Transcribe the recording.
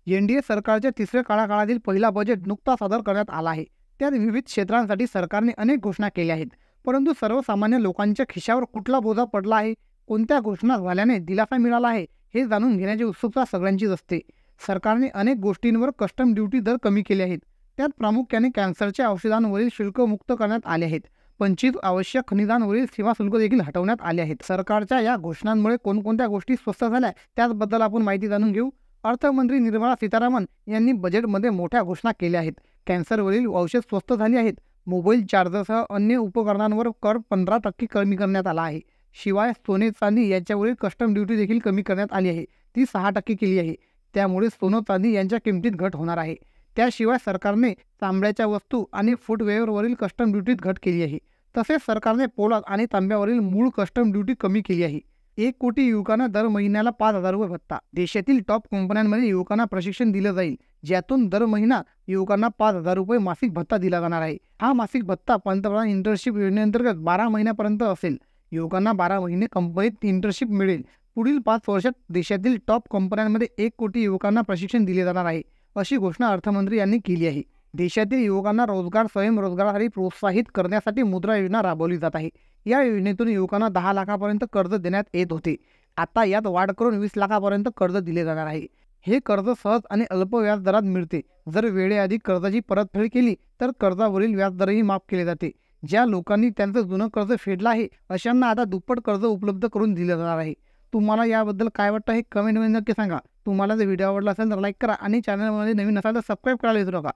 NDA सरकारच्या तिसऱ्या काळातील पहिला बजेट नुकताच सादर करण्यात आला आहे। त्यात विविध क्षेत्रांसाठी सरकारने अनेक घोषणा केल्या आहेत, परंतु सर्वसामान्य लोकांच्या खिशावर कुठला बोजा पडला आहे, कोणत्या घोषणा झाल्याने दिलासा मिळाला आहे, हे जाणून घेण्याची उत्सुकता सगळ्यांचीच असते। सरकारने अनेक गोष्टींवर कस्टम ड्युटी दर कमी केले आहेत। त्यात प्रामुख्याने कॅन्सरच्या औषधांवरील शुल्क मुक्त करण्यात आले आहेत। 25 आवश्यक खनिजांवरील सीमा शुल्क देखील हटवण्यात आले आहेत। सरकारच्या या घोषणांमुळे कोणकोणत्या गोष्टी स्वस्त झाल्या त्याबद्दल आपण माहिती जाणून घेऊ। अर्थमंत्री निर्मला सीतारामन यांनी बजेटमध्ये मोठ्या घोषणा केल्या आहेत। कॅन्सरवरील औषध स्वस्त झाली आहेत। मोबाईल चार्जरसह अन्य उपकरणांवर कर 15% कमी करण्यात आला आहे। शिवाय सोने चांदी यांच्यावरील कस्टम ड्युटी देखील कमी करण्यात आली आहे, ती 6% केली आहे। त्यामुळे सोनं चांदी यांच्या किमतीत घट होणार आहे। त्याशिवाय सरकारने तांब्याच्या वस्तू आणि फुटवेअरवरील कस्टम ड्युटीत घट केली आहे। तसेच सरकारने पोलाद आणि तांब्यावरील मूळ कस्टम ड्युटी कमी केली आहे। 1 कोटी युवकांना दर महिन्याला 5,000 रुपये भत्ता। देशातील टॉप कंपन्यांमध्ये युवकांना प्रशिक्षण दिले जाईल, ज्यातून दर महिना युवकांना 5,000 रुपये मासिक भत्ता दिला जाणार आहे। हा मासिक भत्ता पंतप्रधान इंटर्नशिप योजनेअंतर्गत 12 महिन्यापर्यंत असेल। युवकांना 12 महिने कंपनीत इंटर्नशिप मिळेल। पुढील 5 वर्षात देशातील टॉप कंपन्यांमध्ये 1 कोटी युवकांना प्रशिक्षण दिले जाणार आहे, अशी घोषणा अर्थमंत्री यांनी केली आहे। देशातील युवकांना रोजगार स्वयंरोजगारासाठी प्रोत्साहित करण्यासाठी मुद्रा योजना राबवली जात आहे। या योजनेतून युवकांना 10 लाखापर्यंत कर्ज देण्यात येत होते। आता यात वाढ करून 20 लाखापर्यंत कर्ज दिले जाणार आहे। हे कर्ज सहज आणि अल्प व्याज दरात मिळते। जर वेळेआधी कर्जाची परतफेड केली तर कर्जावरील व्याजदरही माफ केले जाते। ज्या लोकांनी त्यांचं जुनं कर्ज फेडलं आहे अशांना आता दुप्पट कर्ज उपलब्ध करून दिले जाणार आहे। तुम्हाला याबद्दल काय वाटतं हे कमेंटमध्ये नक्की सांगा। तुम्हाला जर व्हिडिओ आवडला असेल तर लाईक करा आणि चॅनलमध्ये नवीन असाल तर सबस्क्राईब करायला विसरू नका।